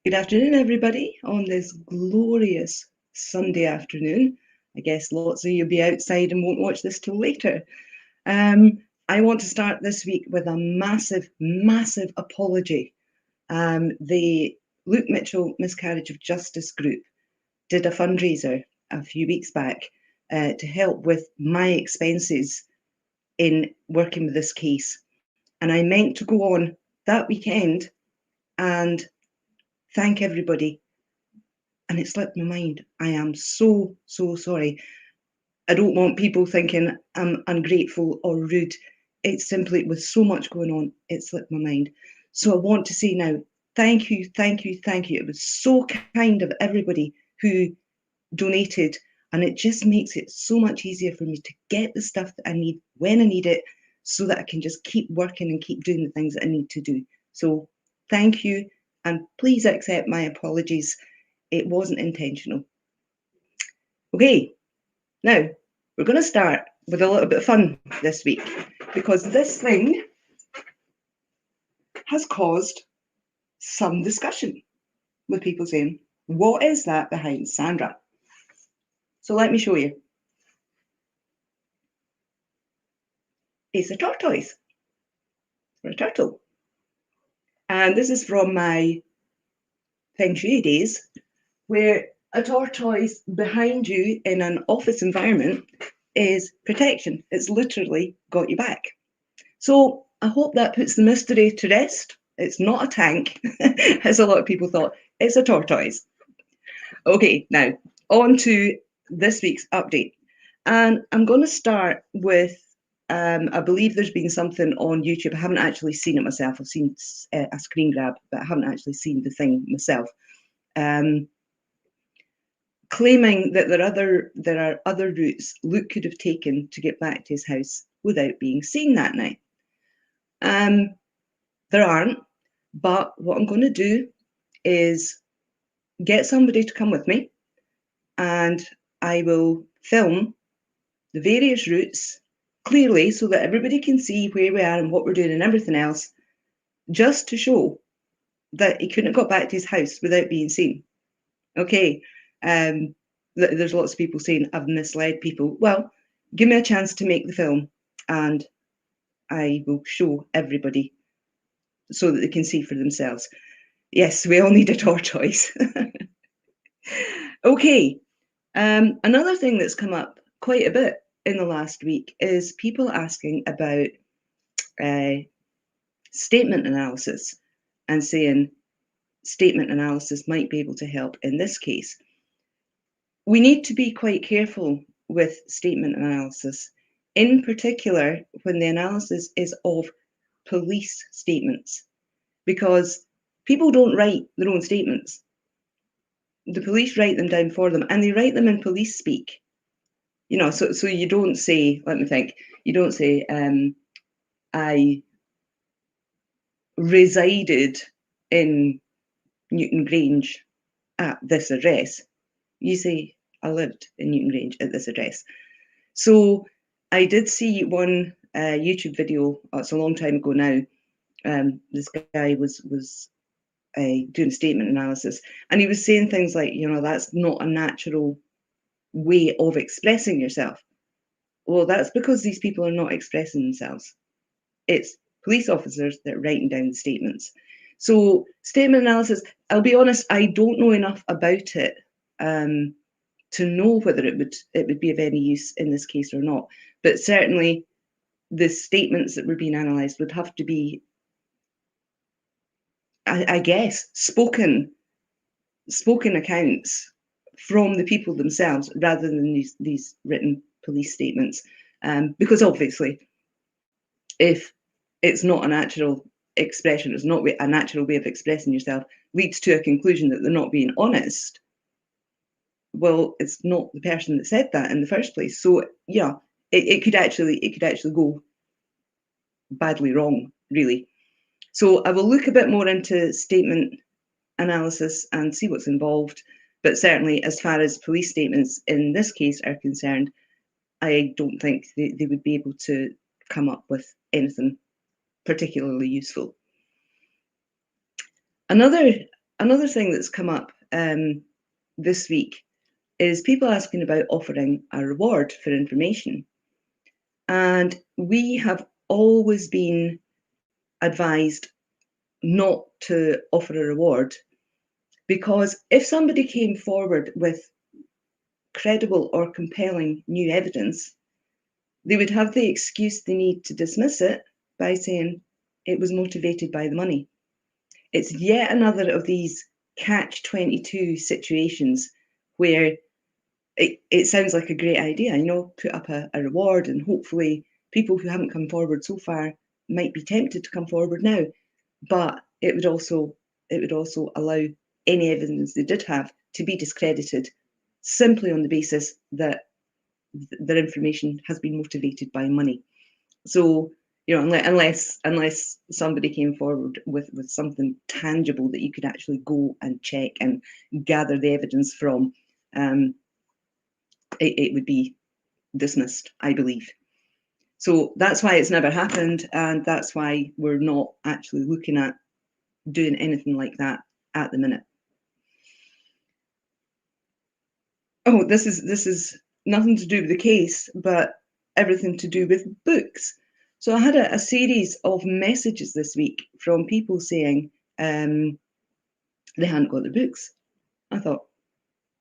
Good afternoon, everybody, on this glorious Sunday afternoon. I guess lots of you will be outside and won't watch this till later. I want to start this week with a massive, massive apology. The Luke Mitchell Miscarriage of Justice group did a fundraiser a few weeks back to help with my expenses in working with this case. And I meant to go on that weekend and thank everybody, and it slipped my mind. I am so sorry. I don't want people thinking I'm ungrateful or rude. It's simply with so much going on, it slipped my mind. So I want to say now, thank you, thank you, thank you. It was so kind of everybody who donated, and it just makes it so much easier for me to get the stuff that I need when I need it, so that I can just keep working and keep doing the things that I need to do. So thank you, and please accept my apologies. It wasn't intentional. Okay, now we're going to start with a little bit of fun this week, because this thing has caused some discussion with people saying, what is that behind Sandra? So let me show you. It's a tortoise, or a turtle. And this is from my Feng Shui days, where a tortoise behind you in an office environment is protection. It's literally got you back. So I hope that puts the mystery to rest. It's not a tank, as a lot of people thought. It's a tortoise. Okay, now on to this week's update. And I'm going to start with, I believe there's been something on YouTube. I haven't actually seen it myself. I've seen a screen grab, but I haven't actually seen the thing myself. Claiming that there are other routes Luke could have taken to get back to his house without being seen that night. There aren't, but what I'm going to do is get somebody to come with me, and I will film the various routes clearly so that everybody can see where we are and what we're doing and everything else, just to show that he couldn't have got back to his house without being seen. Okay, there's lots of people saying I've misled people. Well, give me a chance to make the film, and I will show everybody so that they can see for themselves. Yes, we all need a tortoise. Okay, another thing that's come up quite a bit in the last week is people asking about statement analysis and saying statement analysis might be able to help in this case. We need to be quite careful with statement analysis, in particular when the analysis is of police statements, because people don't write their own statements. The police write them down for them, and they write them in police speak. You know, so you don't say, let me think, you don't say, I resided in Newton Grange at this address. You say, I lived in Newton Grange at this address. So I did see one YouTube video, it's a long time ago now. This guy was doing statement analysis, and he was saying things like, you know, that's not a natural way of expressing yourself. Well, that's because these people are not expressing themselves. It's police officers that are writing down the statements. So statement analysis, I'll be honest, I don't know enough about it to know whether it would be of any use in this case or not. But certainly the statements that were being analysed would have to be, I guess, spoken accounts from the people themselves rather than these written police statements. Because obviously, if it's not a natural expression, it's not a natural way of expressing yourself, leads to a conclusion that they're not being honest, well, it's not the person that said that in the first place. So yeah, it could actually go badly wrong, really. So I will look a bit more into statement analysis and see what's involved. But certainly, as far as police statements in this case are concerned, I don't think they would be able to come up with anything particularly useful. Another Another thing that's come up this week is people asking about offering a reward for information. And we have always been advised not to offer a reward, because if somebody came forward with credible or compelling new evidence, they would have the excuse they need to dismiss it by saying it was motivated by the money. It's yet another of these catch-22 situations where it sounds like a great idea, put up a reward, and hopefully people who haven't come forward so far might be tempted to come forward now. But it would also allow any evidence they did have to be discredited simply on the basis that their information has been motivated by money. So, unless somebody came forward with something tangible that you could actually go and check and gather the evidence from, it would be dismissed, I believe. So that's why it's never happened, and that's why we're not actually looking at doing anything like that at the minute. Oh, this is nothing to do with the case, but everything to do with books. So I had a series of messages this week from people saying they hadn't got their books. I thought,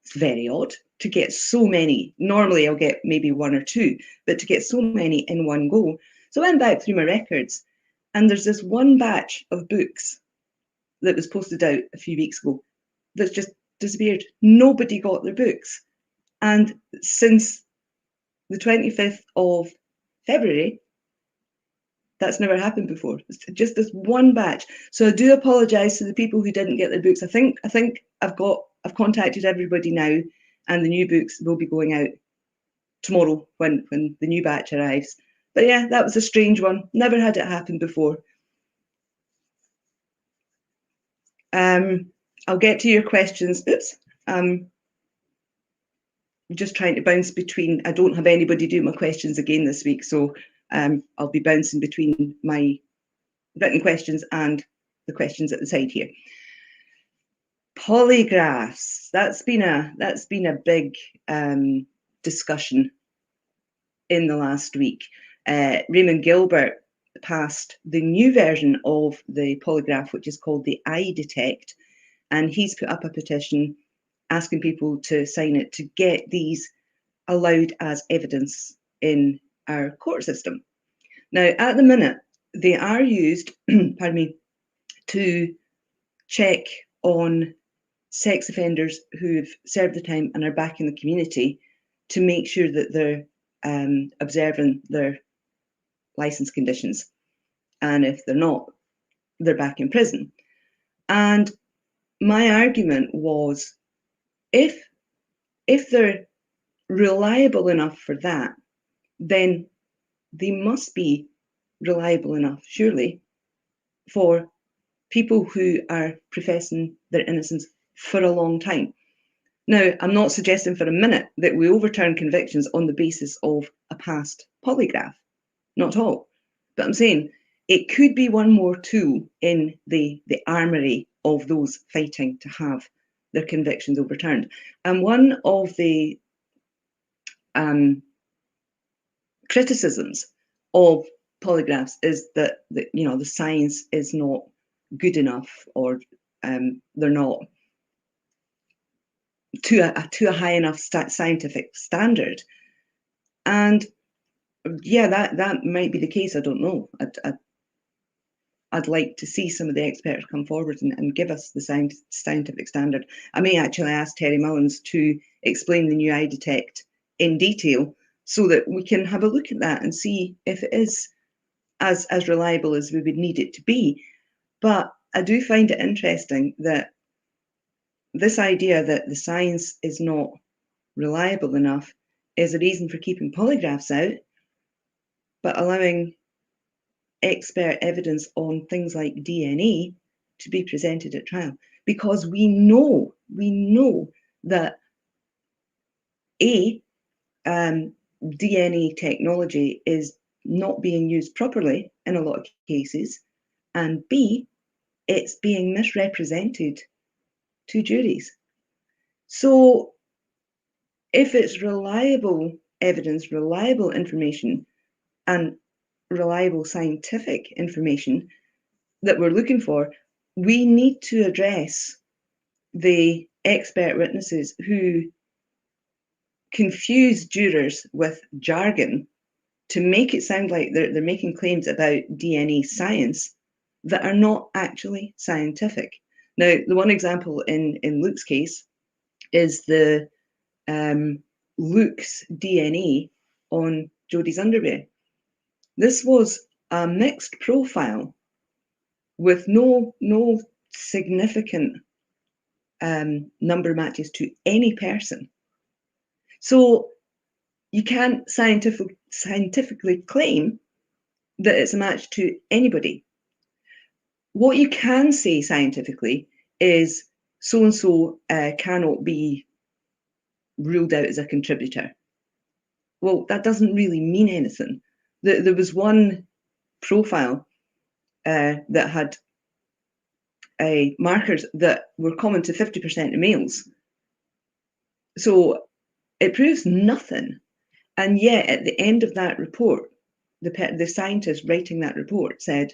it's very odd to get so many. Normally I'll get maybe one or two, but to get so many in one go. So I went back through my records, and there's this one batch of books that was posted out a few weeks ago that's just disappeared. Nobody got their books. And since the 25th of February, that's never happened before. It's just this one batch. So I do apologise to the people who didn't get their books. I think I've contacted everybody now, and the new books will be going out tomorrow when the new batch arrives. But yeah, that was a strange one. Never had it happen before. I'll get to your questions. Oops. Just trying to bounce between. I don't have anybody do my questions again this week, so I'll be bouncing between my written questions and the questions at the side here. Polygraphs. That's been a big discussion in the last week. Raymond Gilbert passed the new version of the polygraph, which is called the iDetect, and he's put up a petition asking people to sign it to get these allowed as evidence in our court system. Now, at the minute, they are used, pardon me, to check on sex offenders who've served the time and are back in the community, to make sure that they're observing their license conditions. And if they're not, they're back in prison. And my argument was, if they're reliable enough for that, then they must be reliable enough, surely, for people who are professing their innocence for a long time. Now, I'm not suggesting for a minute that we overturn convictions on the basis of a past polygraph, not at all. But I'm saying it could be one more tool in the armoury of those fighting to have their convictions overturned. And one of the criticisms of polygraphs is that the science is not good enough, or they're not to a high enough scientific standard. And yeah, that might be the case. I don't know. I'd like to see some of the experts come forward and give us the scientific standard. I may actually ask Terry Mullins to explain the new iDetect in detail, so that we can have a look at that and see if it is as reliable as we would need it to be. But I do find it interesting that this idea that the science is not reliable enough is a reason for keeping polygraphs out, but allowing expert evidence on things like DNA to be presented at trial, because we know that DNA technology is not being used properly in a lot of cases, and B, it's being misrepresented to juries. So if it's reliable evidence, reliable information, and reliable scientific information that we're looking for, we need to address the expert witnesses who confuse jurors with jargon to make it sound like they're making claims about DNA science that are not actually scientific. Now, the one example in Luke's case is the Luke's DNA on Judys' underwear. This was a mixed profile with no significant number matches to any person. So you can't scientifically claim that it's a match to anybody. What you can say scientifically is so-and-so cannot be ruled out as a contributor. Well, that doesn't really mean anything. There was one profile that had markers that were common to 50% of males. So it proves nothing. And yet, at the end of that report, the scientist writing that report said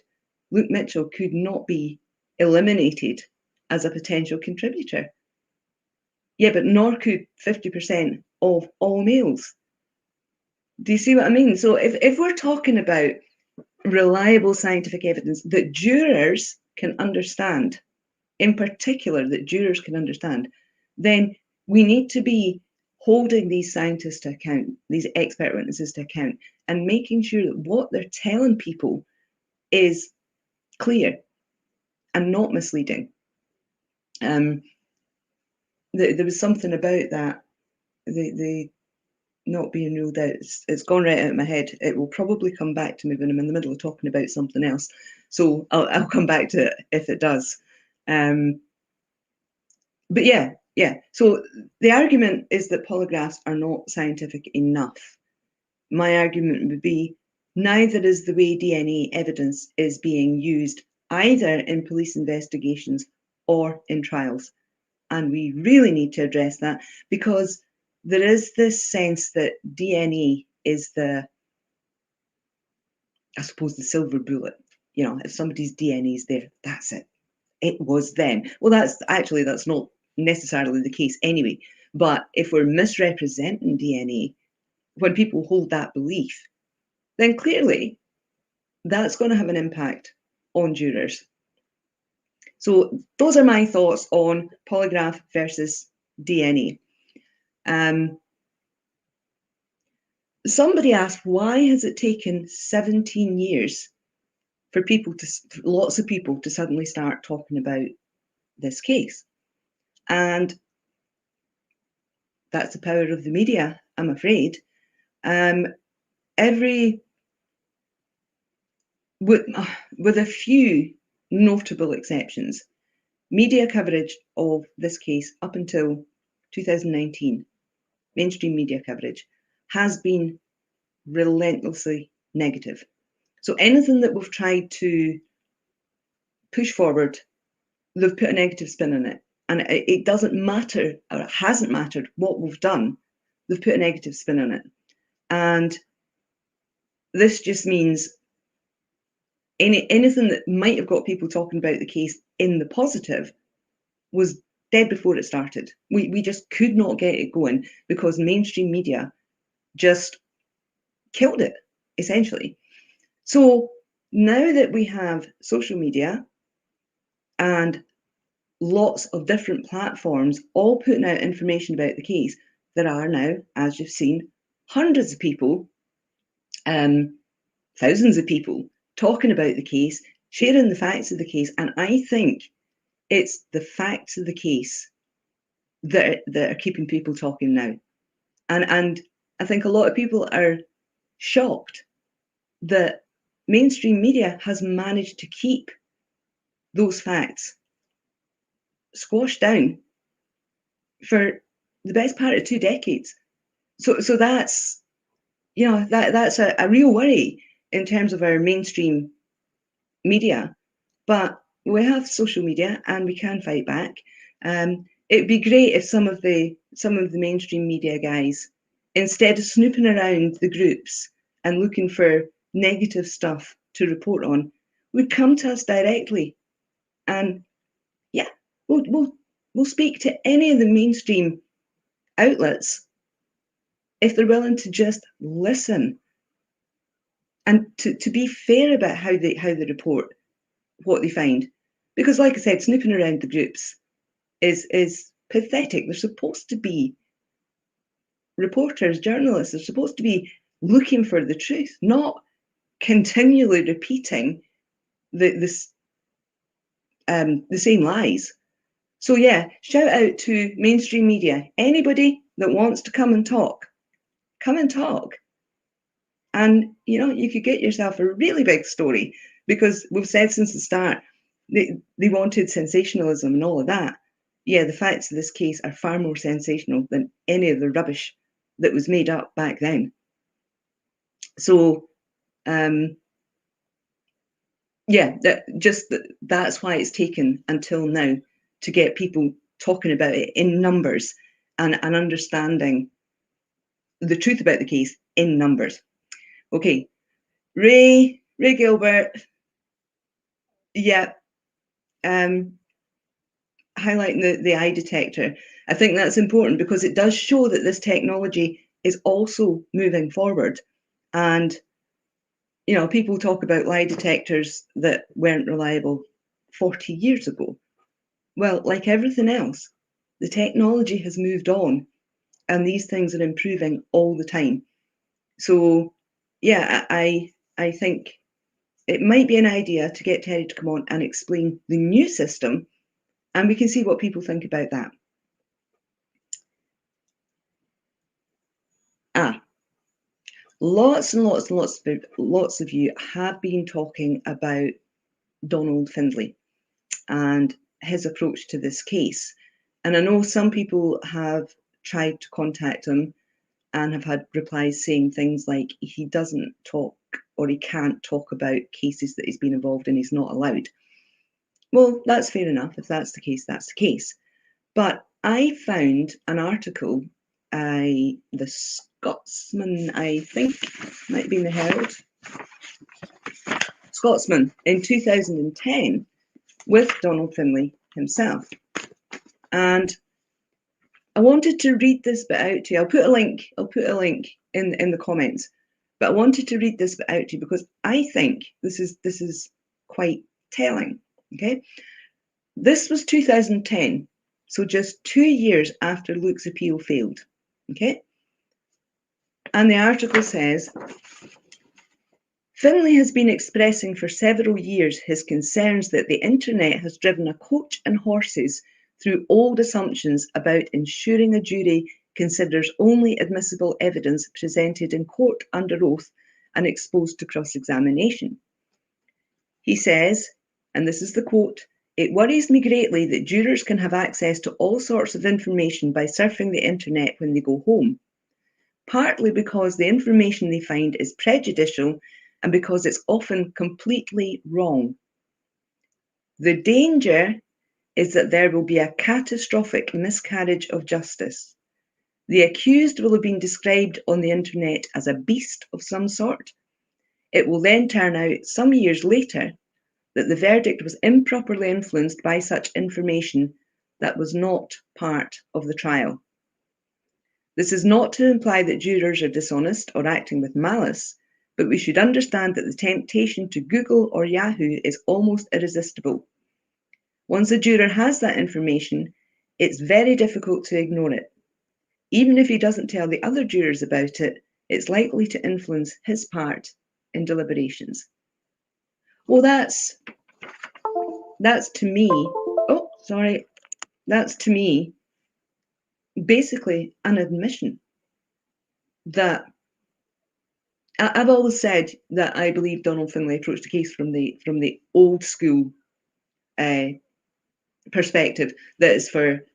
Luke Mitchell could not be eliminated as a potential contributor. Yeah, but nor could 50% of all males. Do you see what I mean? So if we're talking about reliable scientific evidence that jurors can understand, in particular that jurors can understand, then we need to be holding these scientists to account, these expert witnesses to account, and making sure that what they're telling people is clear and not misleading. There was something about that, the not being ruled out. It's gone right out of my head. It will probably come back to me when I'm in the middle of talking about something else. So I'll come back to it if it does. But yeah. So the argument is that polygraphs are not scientific enough. My argument would be neither is the way DNA evidence is being used either in police investigations or in trials. And we really need to address that because there is this sense that DNA is the silver bullet. You know, if somebody's DNA is there, that's it. It was them. Well, that's not necessarily the case anyway. But if we're misrepresenting DNA, when people hold that belief, then clearly that's going to have an impact on jurors. So those are my thoughts on polygraph versus DNA. Somebody asked, why has it taken 17 years for lots of people to suddenly start talking about this case? And that's the power of the media, I'm afraid. With a few notable exceptions, media coverage of this case up until 2019, mainstream media coverage, has been relentlessly negative. So anything that we've tried to push forward, they've put a negative spin on it. And it doesn't matter, or it hasn't mattered what we've done, they've put a negative spin on it. And this just means anything that might have got people talking about the case in the positive was dead before it started. We just could not get it going because mainstream media just killed it, essentially. So now that we have social media and lots of different platforms all putting out information about the case, there are now, as you've seen, hundreds of people, thousands of people talking about the case, sharing the facts of the case. And I think it's the facts of the case that are keeping people talking now. And I think a lot of people are shocked that mainstream media has managed to keep those facts squashed down for the best part of 2 decades. So that's, that's a real worry in terms of our mainstream media. But we have social media and we can fight back. It'd be great if some of the mainstream media guys, instead of snooping around the groups and looking for negative stuff to report on, would come to us directly. And yeah, we'll speak to any of the mainstream outlets if they're willing to just listen and to be fair about how they report what they find. Because like I said, snooping around the groups is pathetic. They're supposed to be reporters, journalists, are supposed to be looking for the truth, not continually repeating the same lies. So yeah, shout out to mainstream media. Anybody that wants to come and talk, come and talk. And you could get yourself a really big story, because we've said since the start they wanted sensationalism and all of that. Yeah, the facts of this case are far more sensational than any of the rubbish that was made up back then. So yeah, that's why it's taken until now to get people talking about it in numbers and understanding the truth about the case in numbers. Okay, Ray Gilbert, yeah, highlighting the eye detector. I think that's important because it does show that this technology is also moving forward. And people talk about lie detectors that weren't reliable 40 years ago. Well, like everything else, the technology has moved on and these things are improving all the time. So yeah, I think it might be an idea to get Terry to come on and explain the new system, and we can see what people think about that. Lots and lots of you have been talking about Donald Finlay and his approach to this case. And I know some people have tried to contact him and have had replies saying things like he doesn't talk or he can't talk about cases that he's been involved in, he's not allowed. Well, that's fair enough. If that's the case, that's the case. But I found an article, the Scotsman, I think, might have been the Herald, Scotsman, in 2010 with Donald Finlay himself. And I wanted to read this bit out to you. I'll put a link in the comments. But I wanted to read this bit out to you because I think this is quite telling. Okay, this was 2010, so just 2 years after Luke's appeal failed. Okay, and the article says, Finlay has been expressing for several years his concerns that the internet has driven a coach and horses through old assumptions about ensuring a jury considers only admissible evidence presented in court under oath and exposed to cross-examination. He says, and this is the quote, "It worries me greatly that jurors can have access to all sorts of information by surfing the internet when they go home, partly because the information they find is prejudicial and because it's often completely wrong. The danger is that there will be a catastrophic miscarriage of justice. The accused will have been described on the internet as a beast of some sort. It will then turn out some years later that the verdict was improperly influenced by such information that was not part of the trial. This is not to imply that jurors are dishonest or acting with malice, but we should understand that the temptation to Google or Yahoo is almost irresistible. Once a juror has that information, it's very difficult to ignore it. Even if he doesn't tell the other jurors about it, it's likely to influence his part in deliberations." Well, that's to me, that's to me basically an admission that I've always said that I believe Donald Finlay approached the case from the old school perspective, that is for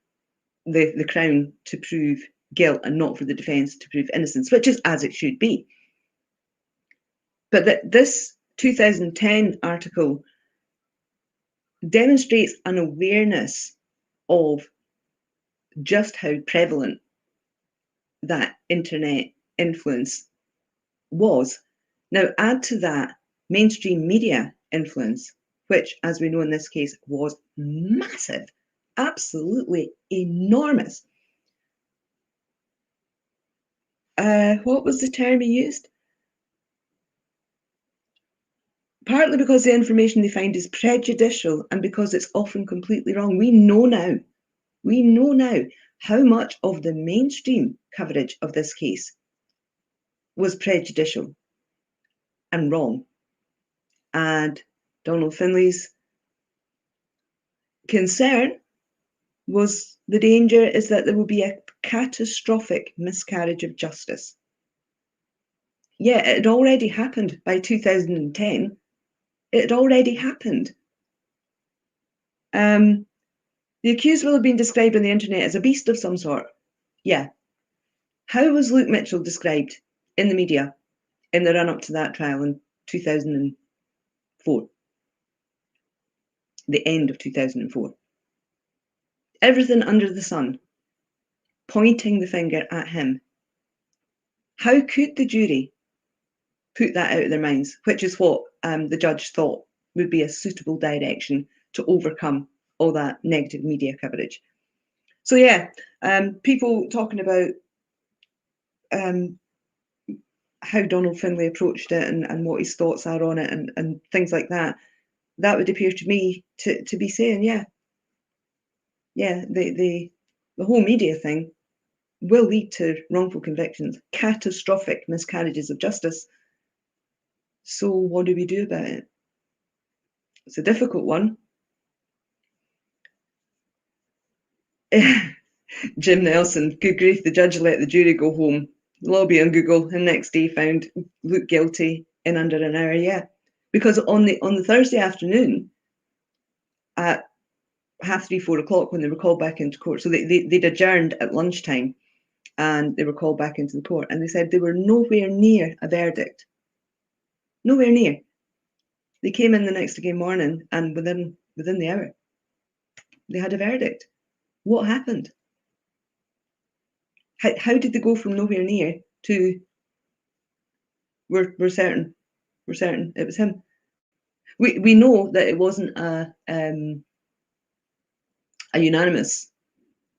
the Crown to prove guilt and not for the defence to prove innocence, which is as it should be. But that this 2010 article demonstrates an awareness of just how prevalent that internet influence was. Now, add to that mainstream media influence, which, as we know in this case, was massive, absolutely enormous. What was the term he used? Partly because the information they find is prejudicial and because it's often completely wrong. We know now how much of the mainstream coverage of this case was prejudicial and wrong. And Donald Finlay's concern was the danger is that there will be a catastrophic miscarriage of justice. Yeah, it had already happened by 2010. It had already happened. The accused will have been described on the internet as a beast of some sort. Yeah. How was Luke Mitchell described in the media in the run-up to that trial in 2004? The end of 2004. Everything under the sun pointing the finger at him. How could the jury put that out of their minds, which is what the judge thought would be a suitable direction to overcome all that negative media coverage? So yeah, people talking about how Donald Finlay approached it and what his thoughts are on it and things like that, that would appear to me to be saying, yeah, the whole media thing will lead to wrongful convictions, catastrophic miscarriages of justice. So what do we do about it? It's a difficult one. Jim Nelson, good grief, the judge let the jury go home. Lobby on Google, and next day found Luke guilty in under an hour. Yeah, because on the Thursday afternoon at 3:30, 4 o'clock when they were called back into court, so they'd adjourned at lunchtime, and they were called back into the court, and they said they were nowhere near a verdict. Nowhere near. They came in the next day morning, and within the hour, they had a verdict. What happened? How did they go from nowhere near to we're certain it was him? We know that it wasn't a unanimous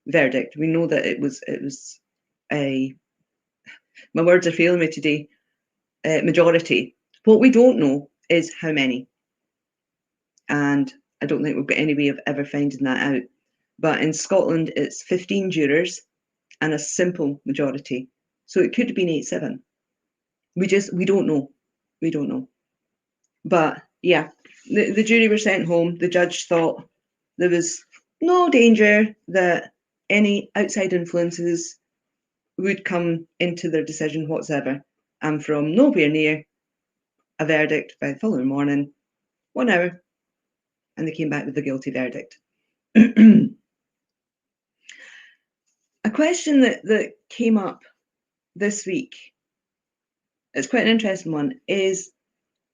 verdict. We know that it was a, my words are failing me today, majority. What we don't know is how many, and I don't think we've got any way of ever finding that out. But in Scotland, it's 15 jurors and a simple majority, so it could have been 8-7. We don't know. We don't know. But yeah, the jury were sent home. The judge thought there was no danger that any outside influences would come into their decision whatsoever. And from nowhere near a verdict by the following morning, 1 hour, and they came back with a guilty verdict. A question that came up this week, it's quite an interesting one, is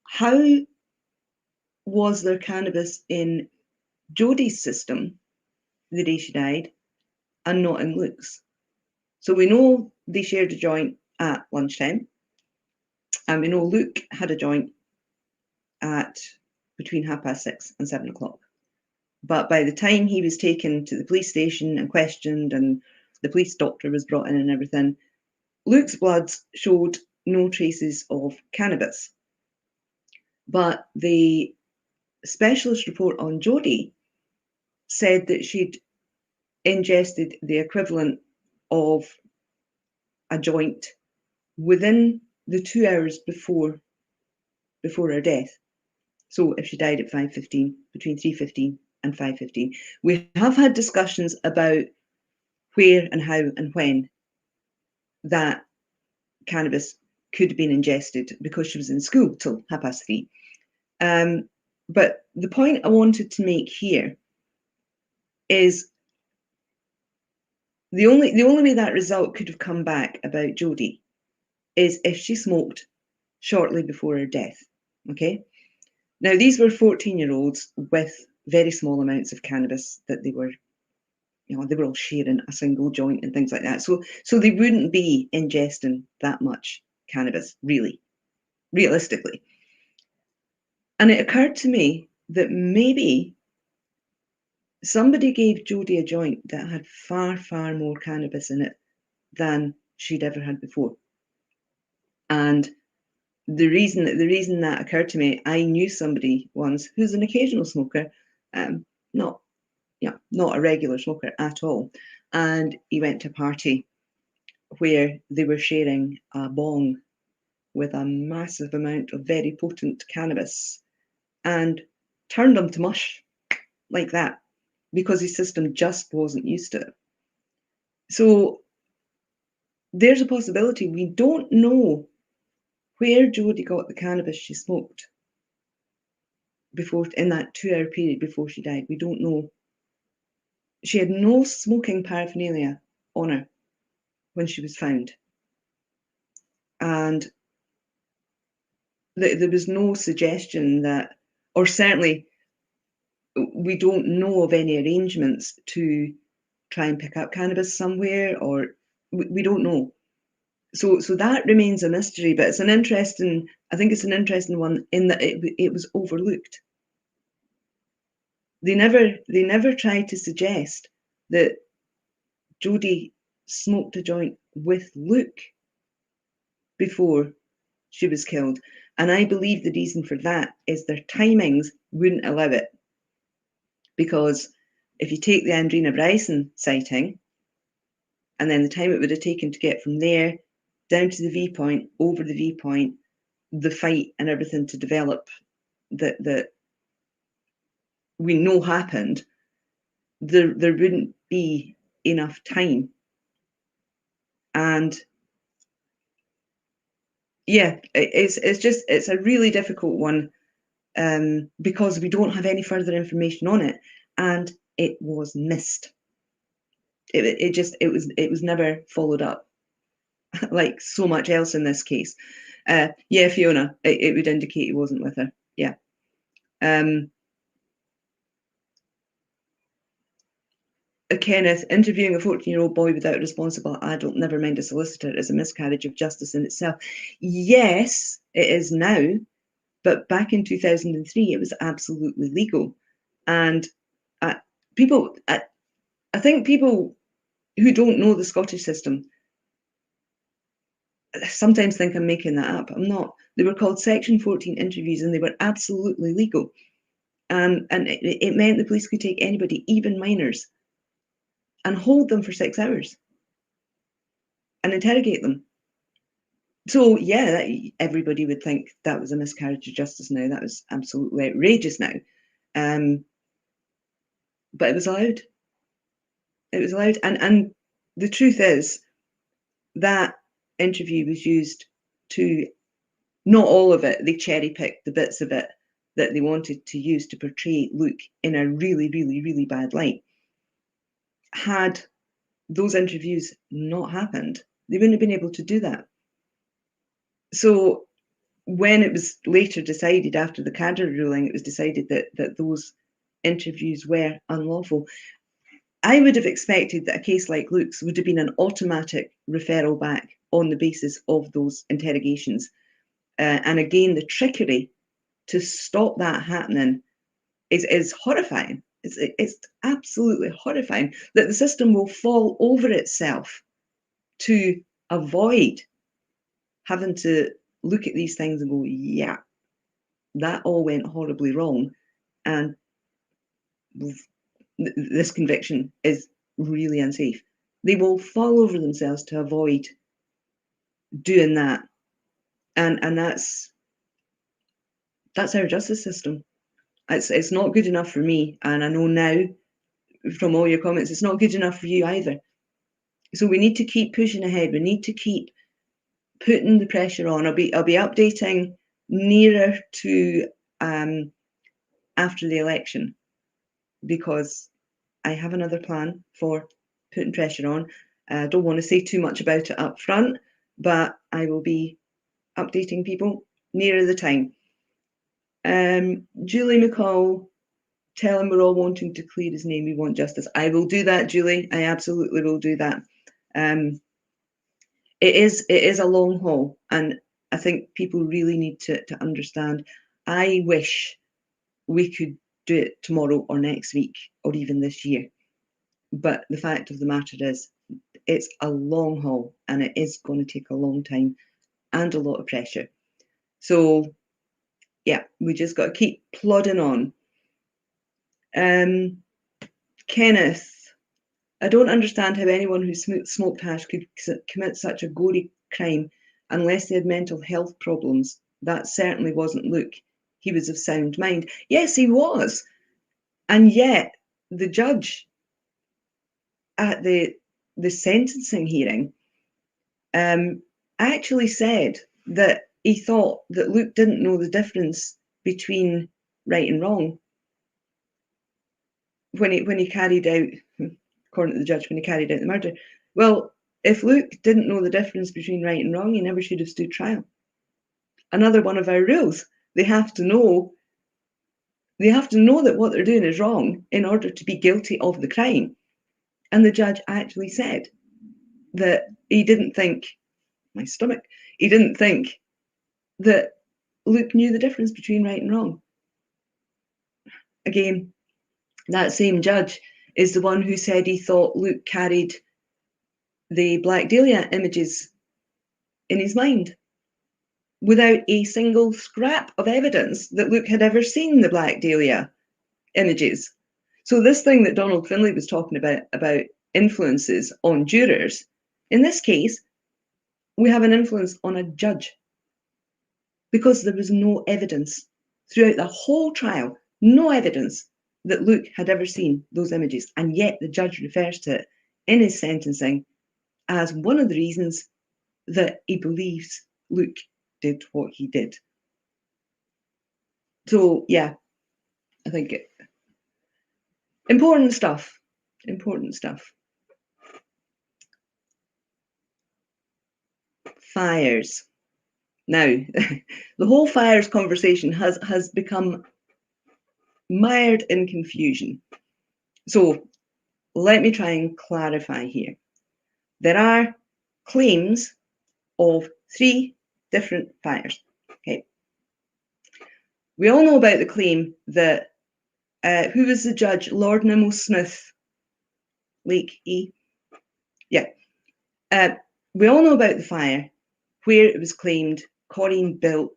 how was there cannabis in Judys' system the day she died and not in Luke's? So we know they shared a joint at lunchtime, and we know Luke had a joint at between 6:30 and 7 o'clock. But by the time he was taken to the police station and questioned, and the police doctor was brought in and everything, Luke's blood showed no traces of cannabis. But the specialist report on Jodie said that she'd ingested the equivalent of a joint within the 2 hours before her death. So if she died at 5:15, between 3:15 and 5:15. We have had discussions about where and how and when that cannabis could have been ingested, because she was in school till 3:30. But the point I wanted to make here is the only way that result could have come back about Jodie is if she smoked shortly before her death. Okay. Now, these were 14-year-olds with very small amounts of cannabis that they were they were all sharing a single joint and things like that. So they wouldn't be ingesting that much cannabis, really, realistically. And it occurred to me that maybe somebody gave Jody a joint that had far, far more cannabis in it than she'd ever had before. And the reason that occurred to me, I knew somebody once who's an occasional smoker, not a regular smoker at all, and he went to a party where they were sharing a bong with a massive amount of very potent cannabis, and turned him to mush like that because his system just wasn't used to it. So there's a possibility. We don't know where Jody got the cannabis she smoked before, in that 2-hour period before she died. We don't know. She had no smoking paraphernalia on her when she was found. And there was no suggestion that, or certainly we don't know of any arrangements to try and pick up cannabis somewhere, or we don't know. So that remains a mystery, but it's an interesting one in that it was overlooked. They never tried to suggest that Jody smoked a joint with Luke before she was killed. And I believe the reason for that is their timings wouldn't allow it. Because if you take the Andrina Bryson sighting, and then the time it would have taken to get from there down to the V-point, over the V-point, the fight and everything to develop that we know happened, there wouldn't be enough time. And yeah, it's a really difficult one, because we don't have any further information on it, and it was missed. It was never followed up, like so much else in this case. Yeah, Fiona, it would indicate he wasn't with her. Yeah. Kenneth, interviewing a 14-year-old boy without a responsible adult, never mind a solicitor, is a miscarriage of justice in itself. Yes, it is now, but back in 2003, it was absolutely legal. And I think people who don't know the Scottish system sometimes think I'm making that up. I'm not. They were called Section 14 interviews, and they were absolutely legal. And it meant the police could take anybody, even minors, and hold them for 6 hours and interrogate them. So yeah, everybody would think that was a miscarriage of justice now. That was absolutely outrageous now. But it was allowed. It was allowed. And the truth is that interview was used to, not all of it, they cherry picked the bits of it that they wanted to use to portray Luke in a really, really, really bad light. Had those interviews not happened, they wouldn't have been able to do that. So when it was later decided, after the Cadder ruling, it was decided that those interviews were unlawful. I would have expected that a case like Luke's would have been an automatic referral back on the basis of those interrogations. And again, the trickery to stop that happening is horrifying. It's absolutely horrifying that the system will fall over itself to avoid having to look at these things and go, yeah, that all went horribly wrong. And this conviction is really unsafe. They will fall over themselves to avoid doing that. And that's our justice system. It's not good enough for me. And I know now from all your comments, it's not good enough for you either. So we need to keep pushing ahead. We need to keep putting the pressure on. I'll be updating nearer to after the election, because I have another plan for putting pressure on. I don't want to say too much about it up front, but I will be updating people nearer the time. Julie McCall, tell him we're all wanting to clear his name. We want justice. I will do that, Julie. I absolutely will do that. It is a long haul, and I think people really need to understand. I wish we could do it tomorrow or next week or even this year. But the fact of the matter is, it's a long haul, and it is going to take a long time and a lot of pressure. So, yeah, we just got to keep plodding on. Kenneth, I don't understand how anyone who smoked hash could commit such a gory crime unless they had mental health problems. That certainly wasn't Luke. He was of sound mind. Yes, he was. And yet, the judge at the sentencing hearing actually said that he thought that Luke didn't know the difference between right and wrong when he carried out, according to the judge, when he carried out the murder. Well, if Luke didn't know the difference between right and wrong, he never should have stood trial. Another one of our rules. They have to know that what they're doing is wrong in order to be guilty of the crime. And the judge actually said that he didn't think, he didn't think that Luke knew the difference between right and wrong. Again, that same judge is the one who said he thought Luke carried the Black Dahlia images in his mind without a single scrap of evidence that Luke had ever seen the Black Dahlia images. So this thing that Donald Finlay was talking about influences on jurors, in this case, we have an influence on a judge because there was no evidence throughout the whole trial, no evidence that Luke had ever seen those images. And yet the judge refers to it in his sentencing as one of the reasons that he believes Luke did what he did. So, yeah, I think important stuff. Fires. Now, the whole fires conversation has become mired in confusion. So let me try and clarify here. There are claims of 3 different fires. Okay. We all know about the claim that who was the judge? Lord Nimmo Smith, Lake E. Yeah. We all know about the fire where it was claimed Corinne burnt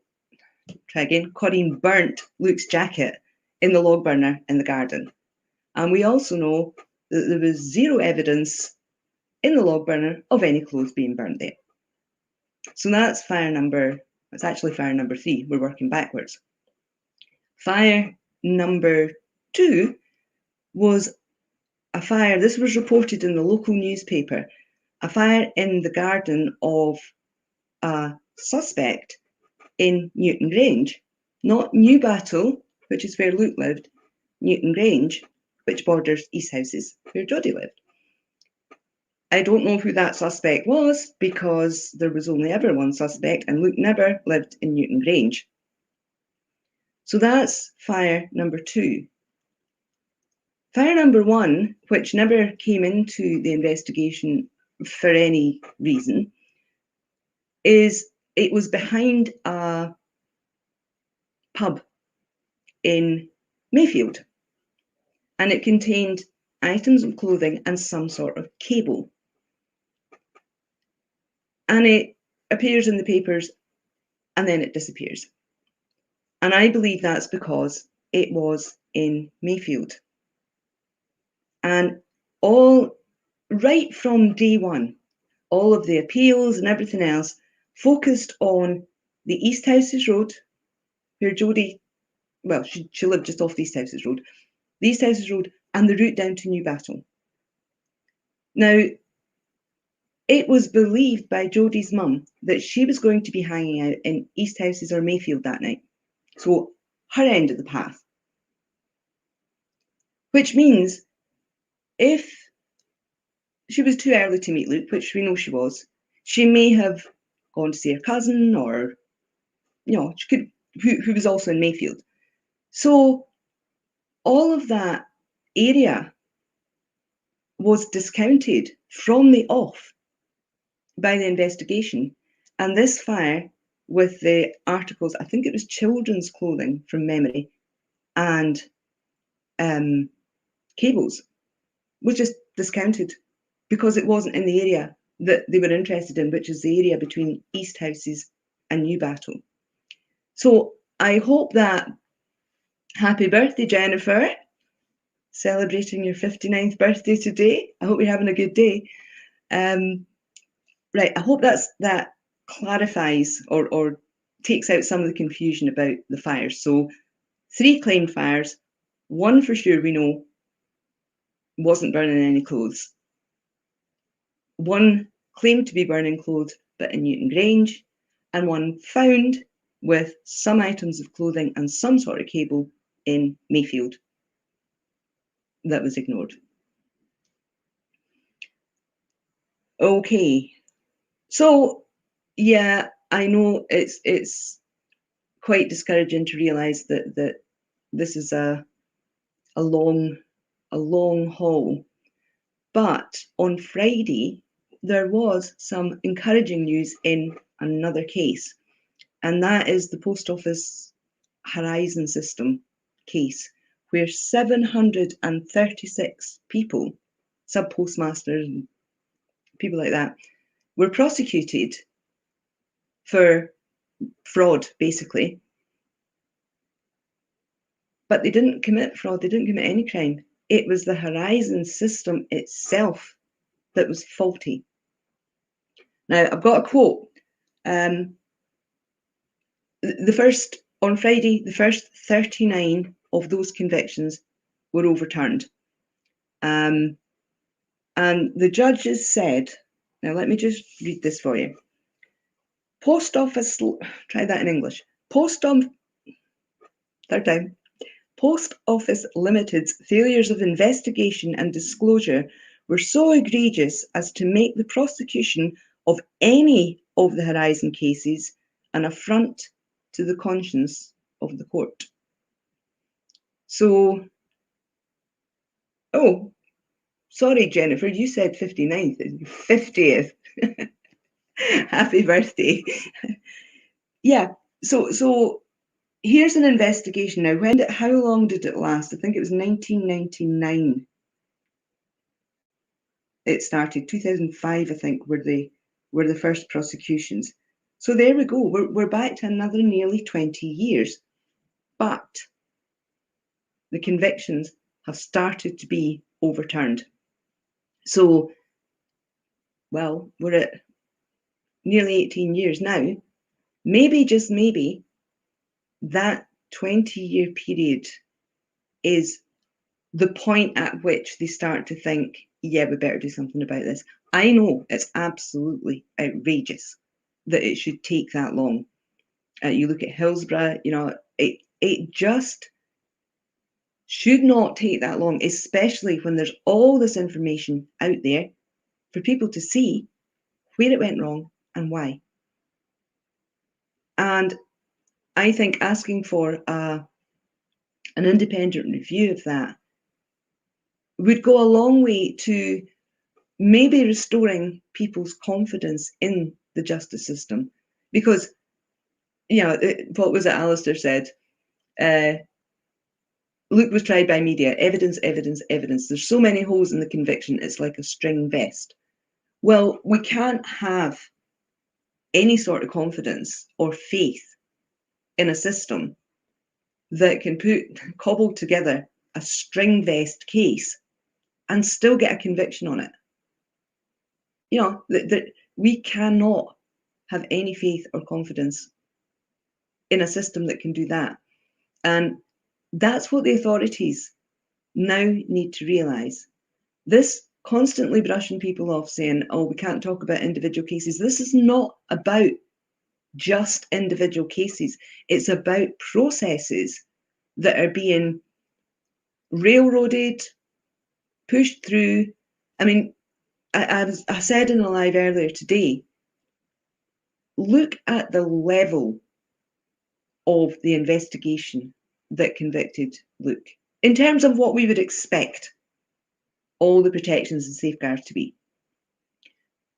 Luke's jacket in the log burner in the garden. And we also know that there was 0 evidence in the log burner of any clothes being burnt there. So that's actually fire number 3. We're working backwards. Fire number 2 was a fire, this was reported in the local newspaper, a fire in the garden of a suspect in Newton Grange, not Newbattle, which is where Luke lived, Newton Grange, which borders East Houses, where Jody lived. I don't know who that suspect was because there was only ever one suspect and Luke never lived in Newton Grange. So that's fire number 2. Fire number 1, which never came into the investigation for any reason, is it was behind a pub in Mayfield, and it contained items of clothing and some sort of cable. And it appears in the papers and then it disappears. And I believe that's because it was in Mayfield. And all right from day one, all of the appeals and everything else focused on the East Houses Road, where Jody, well, she lived just off the East Houses Road, the East Houses Road, and the route down to Newbattle. Now, it was believed by Jody's mum that she was going to be hanging out in East Houses or Mayfield that night. So her end of the path. Which means if she was too early to meet Luke, which we know she was, she may have gone to see her cousin or, she could, who was also in Mayfield. So all of that area was discounted from the off by the investigation. And this fire with the articles, I think it was children's clothing from memory, and cables, was just discounted because it wasn't in the area that they were interested in, which is the area between East Houses and New Battle. So I hope that, happy birthday, Jennifer, celebrating your 59th birthday today. I hope you're having a good day. Right, I hope that clarifies or takes out some of the confusion about the fires. So 3 claimed fires, 1 for sure we know wasn't burning any clothes. 1 claimed to be burning clothes, but in Newton Grange, and 1 found with some items of clothing and some sort of cable in Mayfield that was ignored. Okay, so yeah, I know it's quite discouraging to realise that this is a long haul. But on Friday, there was some encouraging news in another case, and that is the Post Office Horizon System case, where 736 people, sub-postmasters and people like that, were prosecuted for fraud, basically. But they didn't commit fraud, they didn't commit any crime. It was the Horizon system itself that was faulty. Now, I've got a quote. On Friday, the first 39 of those convictions were overturned. And the judges said, now let me just read this for you. Post Office, try that in English. Post Office Limited's failures of investigation and disclosure were so egregious as to make the prosecution of any of the Horizon cases an affront to the conscience of the court. So, oh, sorry, Jennifer, you said 59th, 50th. Happy birthday. Yeah, so here's an investigation now. How long did it last? I think it was 1999. It started 2005, I think, were the first prosecutions. So there we go. We're back to another nearly 20 years, but the convictions have started to be overturned. So, well, we're at nearly 18 years now. Maybe, just maybe, that 20-year period is the point at which they start to think, yeah, we better do something about this. I know it's absolutely outrageous that it should take that long. You look at Hillsborough, it just should not take that long, especially when there's all this information out there for people to see where it went wrong and why. And I think asking for an independent review of that would go a long way to maybe restoring people's confidence in the justice system. Because, what was it Alistair said? Luke was tried by media. Evidence, evidence, evidence. There's so many holes in the conviction, it's like a string vest. Well, we can't have any sort of confidence or faith in a system that can cobble together a string vest case and still get a conviction on it. That we cannot have any faith or confidence in a system that can do that. And that's what the authorities now need to realise. This constantly brushing people off, saying, oh, we can't talk about individual cases. This is not about just individual cases. It's about processes that are being railroaded, pushed through. I mean, I said in a live earlier today, look at the level of the investigation that convicted Luke. in terms of what we would expect all the protections and safeguards to be.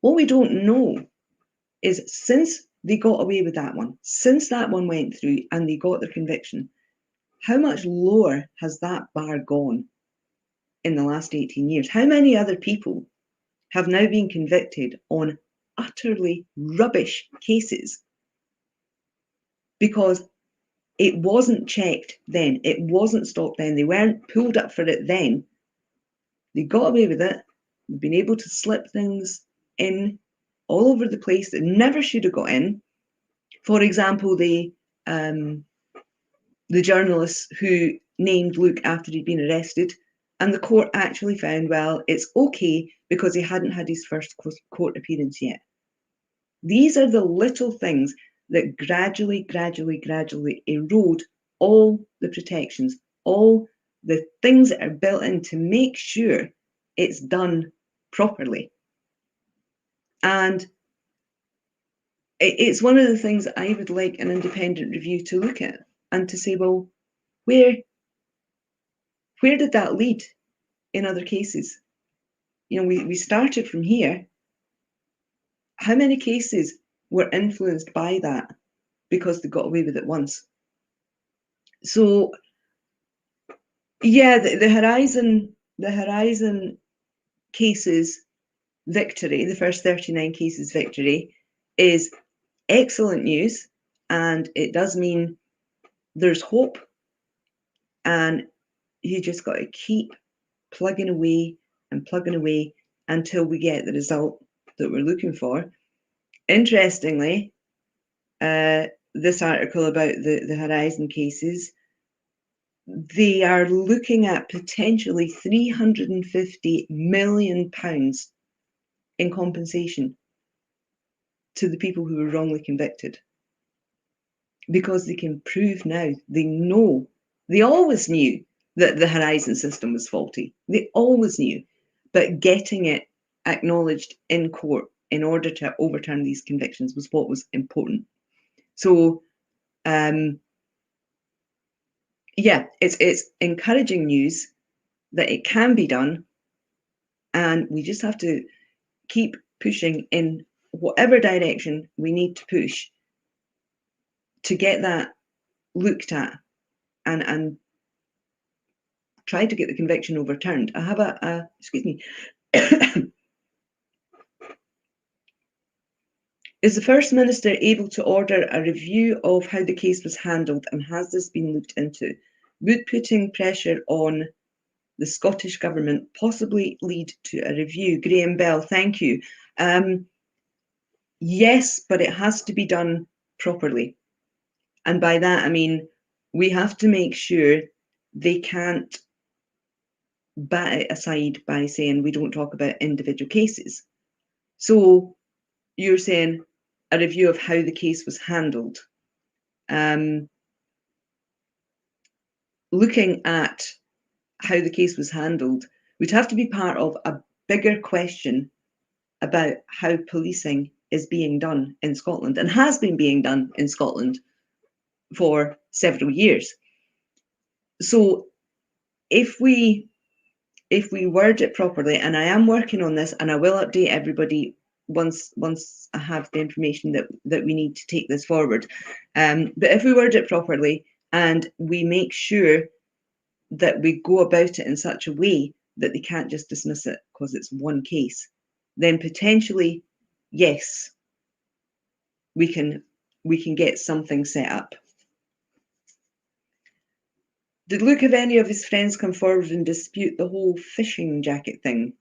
What we don't know is, since they got away with that one, since that one went through and they got their conviction, how much lower has that bar gone in the last 18 years? How many other people have now been convicted on utterly rubbish cases because it wasn't checked then, it wasn't stopped then, they weren't pulled up for it then, they got away with it, they've been able to slip things in all over the place that never should have got in. For example, the journalist who named Luke after he'd been arrested, and the court actually found, well, it's okay because he hadn't had his first court appearance yet. These are the little things that gradually erode all the protections, all the things that are built in to make sure it's done properly. And it's one of the things that I would like an independent review to look at and to say, well, where did that lead in other cases? You know, we started from here. How many cases were influenced by that because they got away with it once? So, yeah, the Horizon cases victory, the first 39 cases victory, is excellent news, and it does mean there's hope, and you just got to keep plugging away until we get the result that we're looking for. Interestingly, this article about the Horizon cases, they are looking at potentially £350 million in compensation to the people who were wrongly convicted, because they can prove now, they know, they always knew that the Horizon system was faulty. They always knew, but getting it acknowledged in court in order to overturn these convictions was what was important. So, yeah, it's encouraging news that it can be done, and we just have to keep pushing in whatever direction we need to push to get that looked at and try to get the conviction overturned. I have excuse me. Is the First Minister able to order a review of how the case was handled, and has this been looked into? Would putting pressure on the Scottish Government possibly lead to a review? Graham Bell, thank you. Yes, but it has to be done properly. And by that, I mean, we have to make sure they can't bat it aside by saying we don't talk about individual cases. So you're saying a review of how the case was handled. Looking at how the case was handled would have to be part of a bigger question about how policing is being done in Scotland, and has been being done in Scotland for several years. So if we word it properly, and I am working on this, and I will update everybody once I have the information that we need to take this forward. But if we word it properly and we make sure that we go about it in such a way that they can't just dismiss it because it's one case, then potentially, yes, we can get something set up. Did Luke have any of his friends come forward and dispute the whole fishing jacket thing?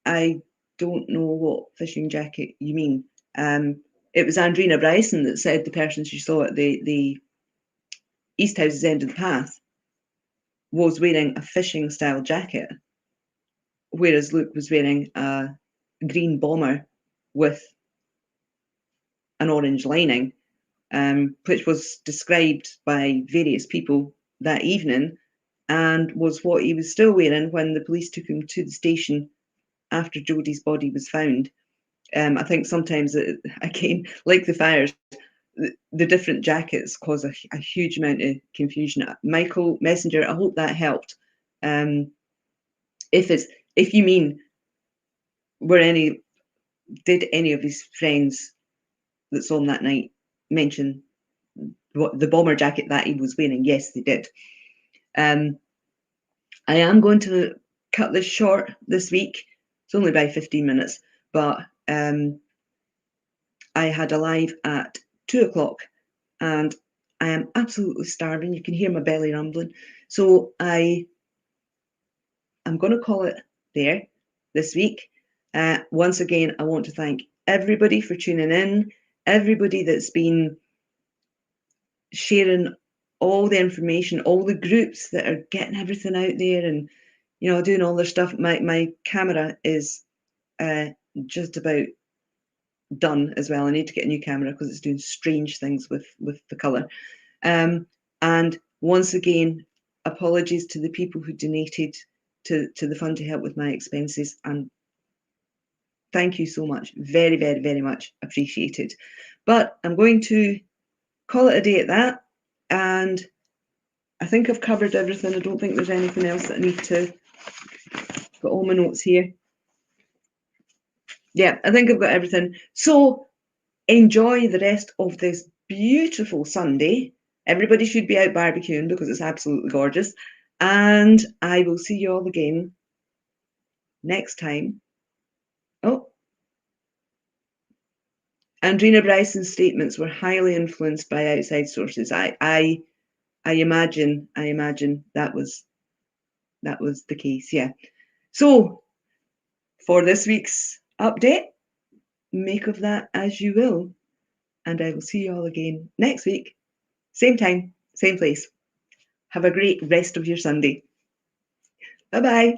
I don't know what fishing jacket you mean. It was Andrina Bryson that said the person she saw at the East House's end of the path was wearing a fishing style jacket, whereas Luke was wearing a green bomber with an orange lining, which was described by various people that evening, and was what he was still wearing when the police took him to the station after Judys' body was found. I think sometimes, again, like the fires, the different jackets cause a huge amount of confusion. Michael Messenger, I hope that helped. If you mean did any of his friends that saw him that night mention what the bomber jacket that he was wearing? Yes, they did. I am going to cut this short this week. It's only by 15 minutes, but I had a live at 2 o'clock and I am absolutely starving. You can hear my belly rumbling. So I'm going to call it there this week. Once again, I want to thank everybody for tuning in, everybody that's been sharing all the information, all the groups that are getting everything out there and, doing all their stuff. My camera is just about done as well. I need to get a new camera because it's doing strange things with the color. And once again, apologies to the people who donated to the fund to help with my expenses, and thank you so much. Very, very, very much appreciated. But I'm going to call it a day at that, and I think I've covered everything. I don't think there's anything else that I need to. Got all my notes here. Yeah, I think I've got everything. So enjoy the rest of this beautiful Sunday. Everybody should be out barbecuing because it's absolutely gorgeous. And I will see you all again next time. Oh, Andrina Bryson's statements were highly influenced by outside sources. I imagine that was the case. Yeah. So for this week's update, make of that as you will. And I will see you all again next week. Same time, same place. Have a great rest of your Sunday. Bye-bye.